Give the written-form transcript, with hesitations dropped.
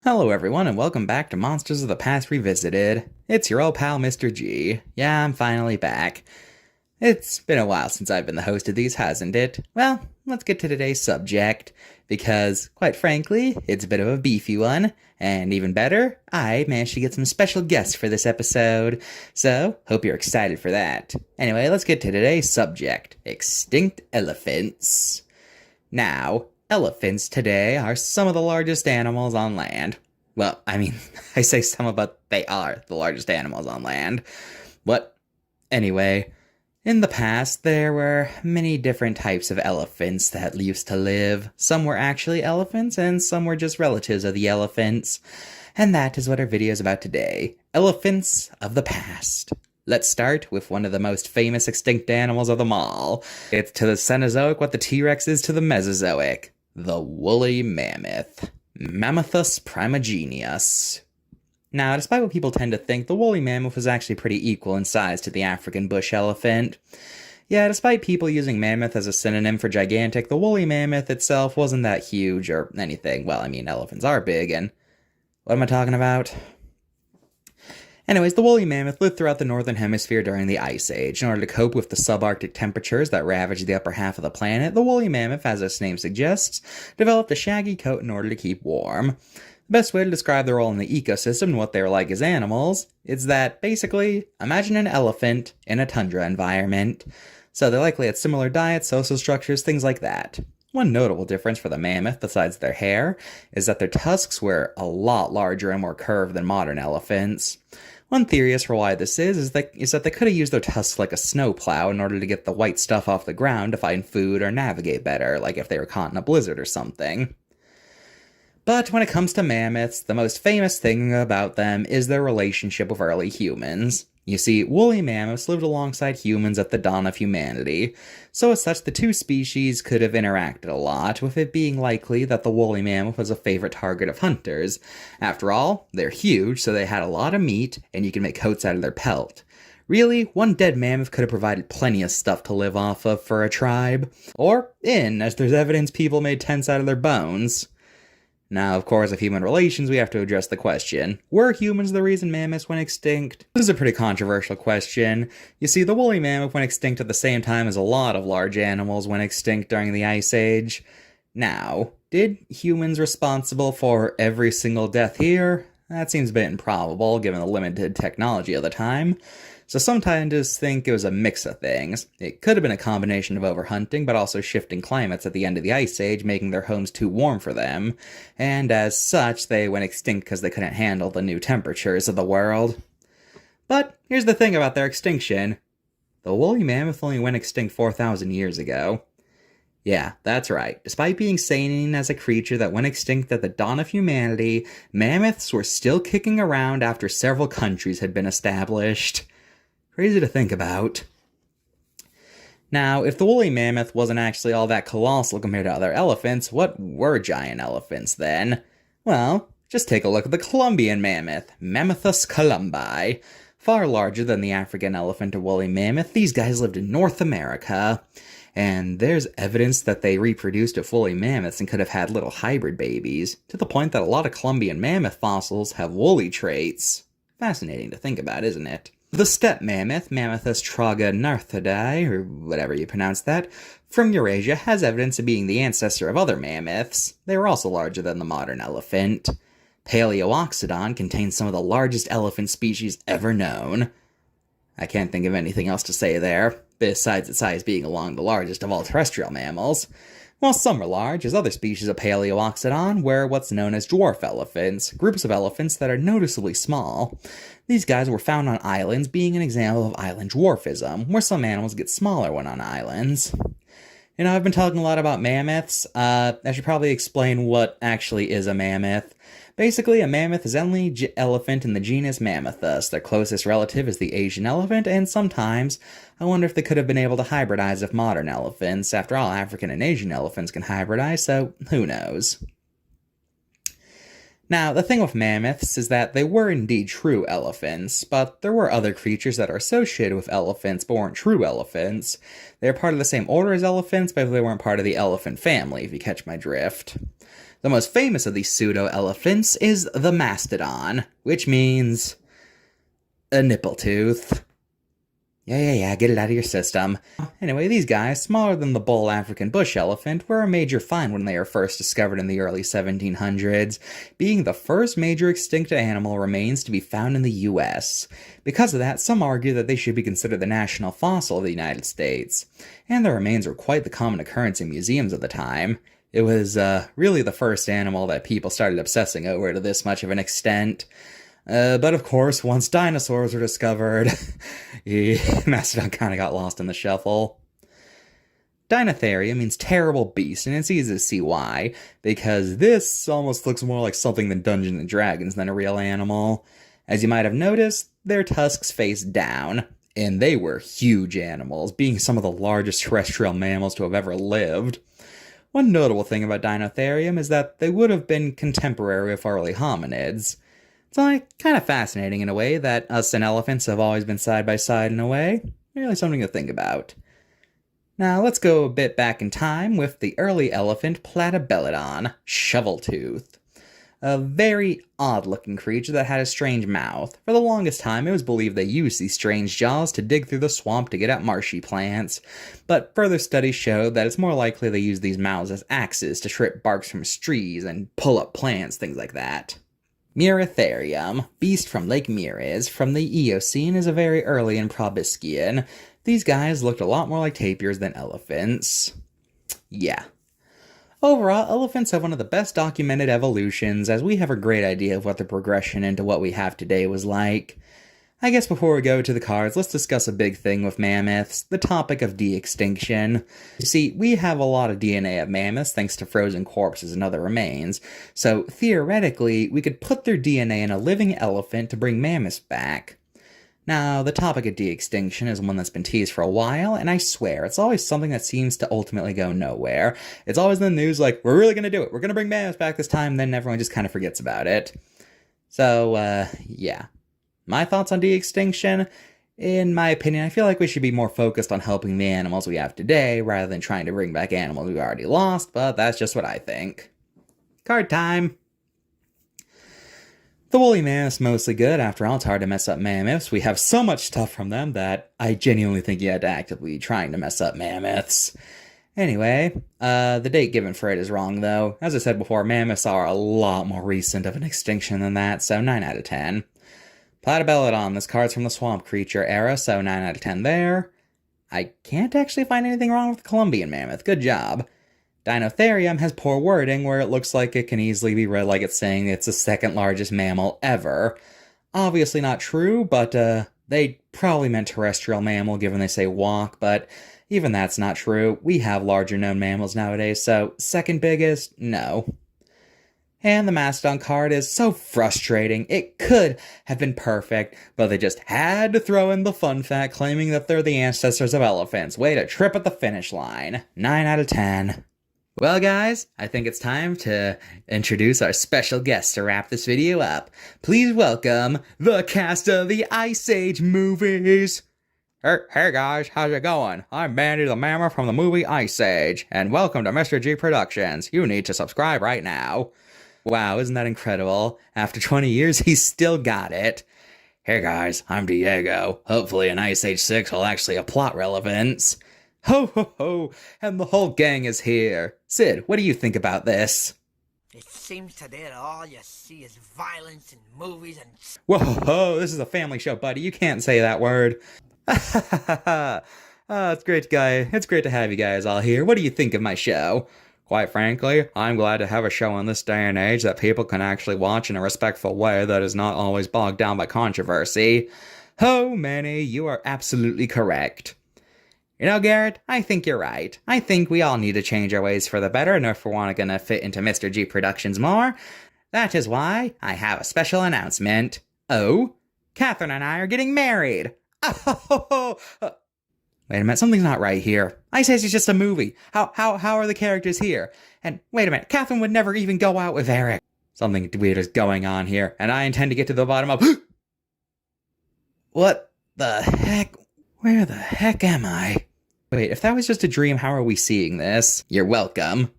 Hello everyone and welcome back to Monsters of the Past Revisited. It's your old pal Mr. G. Yeah, I'm finally back. It's been a while since I've been the host of these, hasn't it? Well, let's get to today's subject, because, quite frankly, it's a bit of a beefy one, and even better, I managed to get some special guests for this episode, so hope you're excited for that. Anyway, let's get to today's subject, extinct elephants. Now, elephants today are some of the largest animals on land. Well, I mean, I say some, but they are the largest animals on land. What? Anyway, in the past, there were many different types of elephants that used to live. Some were actually elephants, and some were just relatives of the elephants. And that is what our video is about today. Elephants of the past. Let's start with one of the most famous extinct animals of them all. It's to the Cenozoic what the T-Rex is to the Mesozoic. The woolly mammoth. Mammoths primigenius. Now, despite what people tend to think, the woolly mammoth was actually pretty equal in size to the African bush elephant. Yeah, despite people using mammoth as a synonym for gigantic, the woolly mammoth itself wasn't that huge or anything. Well, I mean, elephants are big, and what am I talking about? Anyways, the woolly mammoth lived throughout the northern hemisphere during the Ice Age. In order to cope with the subarctic temperatures that ravaged the upper half of the planet, the woolly mammoth, as its name suggests, developed a shaggy coat in order to keep warm. The best way to describe their role in the ecosystem and what they were like as animals is that, basically, imagine an elephant in a tundra environment. So they likely had similar diets, social structures, things like that. One notable difference for the mammoth, besides their hair, is that their tusks were a lot larger and more curved than modern elephants. One theory as for why this is that they could have used their tusks like a snowplow in order to get the white stuff off the ground to find food or navigate better, like if they were caught in a blizzard or something. But when it comes to mammoths, the most famous thing about them is their relationship with early humans. You see, woolly mammoths lived alongside humans at the dawn of humanity, so as such the two species could have interacted a lot, with it being likely that the woolly mammoth was a favorite target of hunters. After all, they're huge, so they had a lot of meat, and you can make coats out of their pelt. Really, one dead mammoth could have provided plenty of stuff to live off of for a tribe. Or as there's evidence people made tents out of their bones. Now, of course, of human relations, we have to address the question, were humans the reason mammoths went extinct? This is a pretty controversial question. You see, the woolly mammoth went extinct at the same time as a lot of large animals went extinct during the Ice Age. Now, did humans responsible for every single death here? That seems a bit improbable, given the limited technology of the time. So some scientists think it was a mix of things. It could have been a combination of overhunting, but also shifting climates at the end of the Ice Age, making their homes too warm for them. And as such, they went extinct because they couldn't handle the new temperatures of the world. But here's the thing about their extinction. The woolly mammoth only went extinct 4,000 years ago. Yeah, that's right. Despite being seen as a creature that went extinct at the dawn of humanity, mammoths were still kicking around after several countries had been established. Crazy to think about. Now, if the woolly mammoth wasn't actually all that colossal compared to other elephants, what were giant elephants then? Well, just take a look at the Columbian mammoth, Mammothus columbi. Far larger than the African elephant or woolly mammoth, these guys lived in North America. And there's evidence that they reproduced with woolly mammoths and could have had little hybrid babies, to the point that a lot of Columbian mammoth fossils have woolly traits. Fascinating to think about, isn't it? The steppe mammoth, Mammothus tragonarthidae, or whatever you pronounce that, from Eurasia has evidence of being the ancestor of other mammoths. They were also larger than the modern elephant. Paleoxodon contains some of the largest elephant species ever known. I can't think of anything else to say there, besides its size being along the largest of all terrestrial mammals. While some were large, as other species of Paleoxodon were what's known as dwarf elephants, groups of elephants that are noticeably small. These guys were found on islands, being an example of island dwarfism, where some animals get smaller when on islands. You know, I've been talking a lot about mammoths. I should probably explain what actually is a mammoth. Basically, a mammoth is the only elephant in the genus Mammothus. Their closest relative is the Asian elephant, and sometimes I wonder if they could have been able to hybridize with modern elephants. After all, African and Asian elephants can hybridize, so who knows? Now, the thing with mammoths is that they were indeed true elephants, but there were other creatures that are associated with elephants but weren't true elephants. They are part of the same order as elephants, but they weren't part of the elephant family, if you catch my drift. The most famous of these pseudo-elephants is the mastodon, which means a nipple tooth. Yeah, get it out of your system. Anyway, these guys, smaller than the bull African bush elephant, were a major find when they were first discovered in the early 1700s, being the first major extinct animal remains to be found in the US. Because of that, some argue that they should be considered the national fossil of the United States, and their remains were quite the common occurrence in museums at the time. It was really the first animal that people started obsessing over to this much of an extent. But of course, once dinosaurs were discovered, Mastodon kind of got lost in the shuffle. Dinotheria means terrible beast, and it's easy to see why, because this almost looks more like something than Dungeons and Dragons than a real animal. As you might have noticed, their tusks face down, and they were huge animals, being some of the largest terrestrial mammals to have ever lived. One notable thing about Dinotherium is that they would have been contemporary with early hominids. It's kind of fascinating in a way that us and elephants have always been side by side in a way. Really something to think about. Now let's go a bit back in time with the early elephant Platybelodon, shovel-toothed. A very odd-looking creature that had a strange mouth. For the longest time, it was believed they used these strange jaws to dig through the swamp to get at marshy plants, but further studies showed that it's more likely they used these mouths as axes to strip barks from trees and pull up plants, things like that. Muritherium, beast from Lake Muris from the Eocene, is a very early and proboscian. These guys looked a lot more like tapirs than elephants. Yeah. Overall, elephants have one of the best documented evolutions, as we have a great idea of what the progression into what we have today was like. I guess before we go to the cards, let's discuss a big thing with mammoths, the topic of de-extinction. You see, we have a lot of DNA of mammoths thanks to frozen corpses and other remains, so theoretically, we could put their DNA in a living elephant to bring mammoths back. Now, the topic of de-extinction is one that's been teased for a while, and I swear, it's always something that seems to ultimately go nowhere. It's always in the news like, we're really gonna do it, we're gonna bring mammoths back this time, then everyone just kind of forgets about it. So, yeah. My thoughts on de-extinction? In my opinion, I feel like we should be more focused on helping the animals we have today, rather than trying to bring back animals we've already lost, but that's just what I think. Card time! The woolly mammoth's mostly good. After all, it's hard to mess up mammoths. We have so much stuff from them that I genuinely think you had to actively trying to mess up mammoths. Anyway, the date given for it is wrong, though. As I said before, mammoths are a lot more recent of an extinction than that, so 9 out of 10. Platybelodon, this card's from the swamp creature era, so 9 out of 10 there. I can't actually find anything wrong with the Columbian mammoth, good job. Dinotherium has poor wording where it looks like it can easily be read like it's saying it's the second largest mammal ever. Obviously not true, but they probably meant terrestrial mammal given they say walk, but even that's not true. We have larger known mammals nowadays, so second biggest, no. And the Mastodon card is so frustrating. It could have been perfect, but they just had to throw in the fun fact claiming that they're the ancestors of elephants. Way to trip at the finish line. 9 out of 10. Well guys, I think it's time to introduce our special guest to wrap this video up. Please welcome the cast of the Ice Age movies. Hey guys, how's it going? I'm Mandy the Mammoth from the movie Ice Age, and welcome to Mr.G Productions. You need to subscribe right now. Wow, isn't that incredible? After 20 years, he's still got it. Hey guys, I'm Diego. Hopefully in Ice Age 6 will actually have plot relevance. Ho ho ho, and the whole gang is here. Sid, what do you think about this? It seems today that all you see is violence and movies and... Whoa, this is a family show, buddy. You can't say that word. It's great, It's great to have you guys all here. What do you think of my show? Quite frankly, I'm glad to have a show in this day and age that people can actually watch in a respectful way that is not always bogged down by controversy. Oh, Manny, you are absolutely correct. You know, Garrett, I think you're right. I think we all need to change our ways for the better and if we're gonna fit into Mr. G Productions more. That is why I have a special announcement. Oh, Catherine and I are getting married. Oh, wait a minute, something's not right here. Ice Age is just a movie. How are the characters here? And wait a minute, Catherine would never even go out with Eric. Something weird is going on here, and I intend to get to the bottom of... What the heck? Where the heck am I? Wait, if that was just a dream, how are we seeing this? You're welcome.